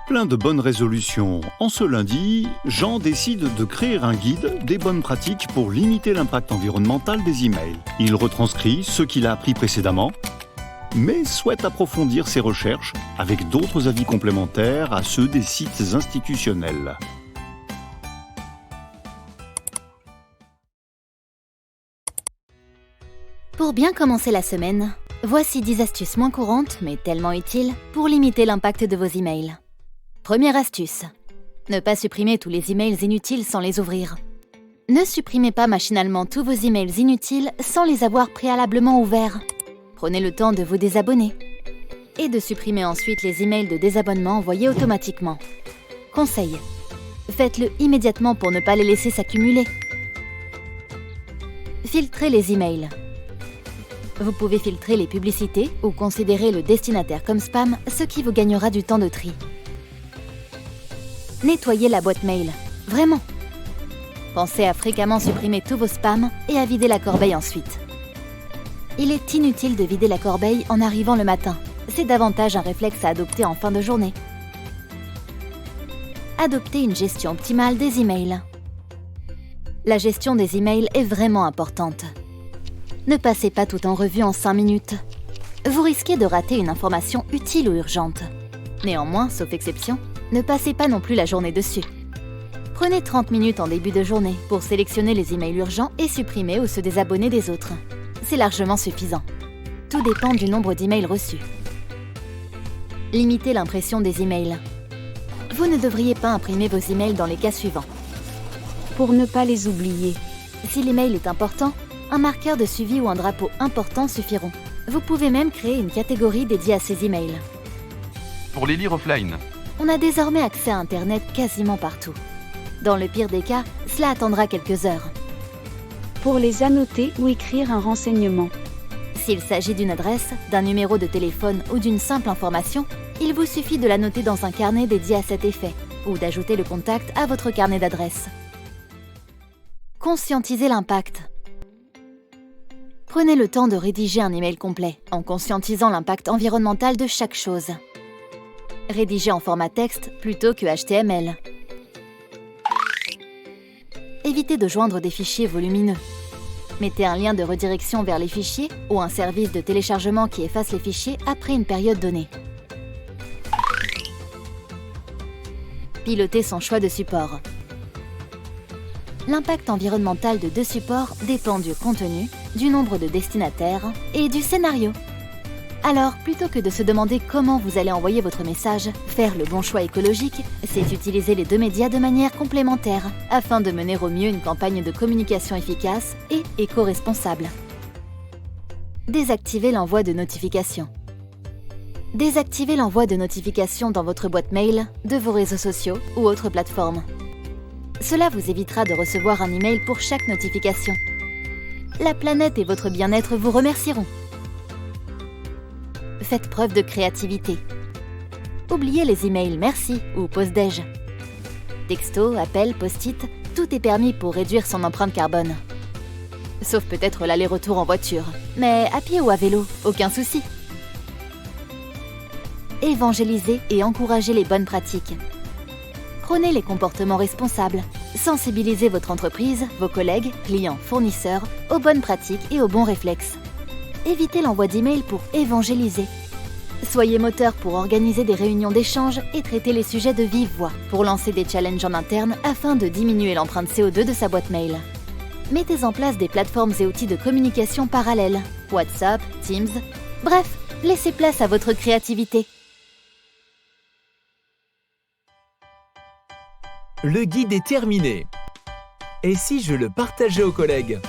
Plein de bonnes résolutions. En ce lundi, Jean décide de créer un guide des bonnes pratiques pour limiter l'impact environnemental des emails. Il retranscrit ce qu'il a appris précédemment, mais souhaite approfondir ses recherches avec d'autres avis complémentaires à ceux des sites institutionnels. Pour bien commencer la semaine, voici 10 astuces moins courantes, mais tellement utiles, pour limiter l'impact de vos emails. Première astuce. Ne pas supprimer tous les emails inutiles sans les ouvrir. Ne supprimez pas machinalement tous vos emails inutiles sans les avoir préalablement ouverts. Prenez le temps de vous désabonner. Et de supprimer ensuite les emails de désabonnement envoyés automatiquement. Conseil. Faites-le immédiatement pour ne pas les laisser s'accumuler. Filtrez les emails. Vous pouvez filtrer les publicités ou considérer le destinataire comme spam, ce qui vous gagnera du temps de tri. Nettoyez la boîte mail. Vraiment. Pensez à fréquemment supprimer tous vos spams et à vider la corbeille ensuite. Il est inutile de vider la corbeille en arrivant le matin. C'est davantage un réflexe à adopter en fin de journée. Adoptez une gestion optimale des emails. La gestion des emails est vraiment importante. Ne passez pas tout en revue en 5 minutes. Vous risquez de rater une information utile ou urgente. Néanmoins, sauf exception, ne passez pas non plus la journée dessus. Prenez 30 minutes en début de journée pour sélectionner les emails urgents et supprimer ou se désabonner des autres. C'est largement suffisant. Tout dépend du nombre d'emails reçus. Limitez l'impression des emails. Vous ne devriez pas imprimer vos emails dans les cas suivants. Pour ne pas les oublier. Si l'email est important, un marqueur de suivi ou un drapeau important suffiront. Vous pouvez même créer une catégorie dédiée à ces emails. Pour les lire offline. On a désormais accès à Internet quasiment partout. Dans le pire des cas, cela attendra quelques heures. Pour les annoter ou écrire un renseignement. S'il s'agit d'une adresse, d'un numéro de téléphone ou d'une simple information, il vous suffit de la noter dans un carnet dédié à cet effet ou d'ajouter le contact à votre carnet d'adresses. Conscientisez l'impact. Prenez le temps de rédiger un email complet en conscientisant l'impact environnemental de chaque chose. Rédigez en format texte plutôt que HTML. Évitez de joindre des fichiers volumineux. Mettez un lien de redirection vers les fichiers ou un service de téléchargement qui efface les fichiers après une période donnée. Pilotez son choix de support. L'impact environnemental de deux supports dépend du contenu, du nombre de destinataires et du scénario. Alors, plutôt que de se demander comment vous allez envoyer votre message, faire le bon choix écologique, c'est utiliser les deux médias de manière complémentaire afin de mener au mieux une campagne de communication efficace et éco-responsable. Désactivez l'envoi de notifications. Désactivez l'envoi de notifications dans votre boîte mail, de vos réseaux sociaux ou autres plateformes. Cela vous évitera de recevoir un email pour chaque notification. La planète et votre bien-être vous remercieront. Faites preuve de créativité. Oubliez les emails merci ou pause-déj. Texto, appel, post-it, tout est permis pour réduire son empreinte carbone. Sauf peut-être l'aller-retour en voiture. Mais à pied ou à vélo, aucun souci. Évangélisez et encouragez les bonnes pratiques. Prônez les comportements responsables. Sensibilisez votre entreprise, vos collègues, clients, fournisseurs aux bonnes pratiques et aux bons réflexes. Évitez l'envoi d'emails pour évangéliser. Soyez moteur pour organiser des réunions d'échange et traiter les sujets de vive voix, pour lancer des challenges en interne afin de diminuer l'empreinte CO2 de sa boîte mail. Mettez en place des plateformes et outils de communication parallèles, WhatsApp, Teams, bref, laissez place à votre créativité. Le guide est terminé. Et si je le partageais aux collègues ?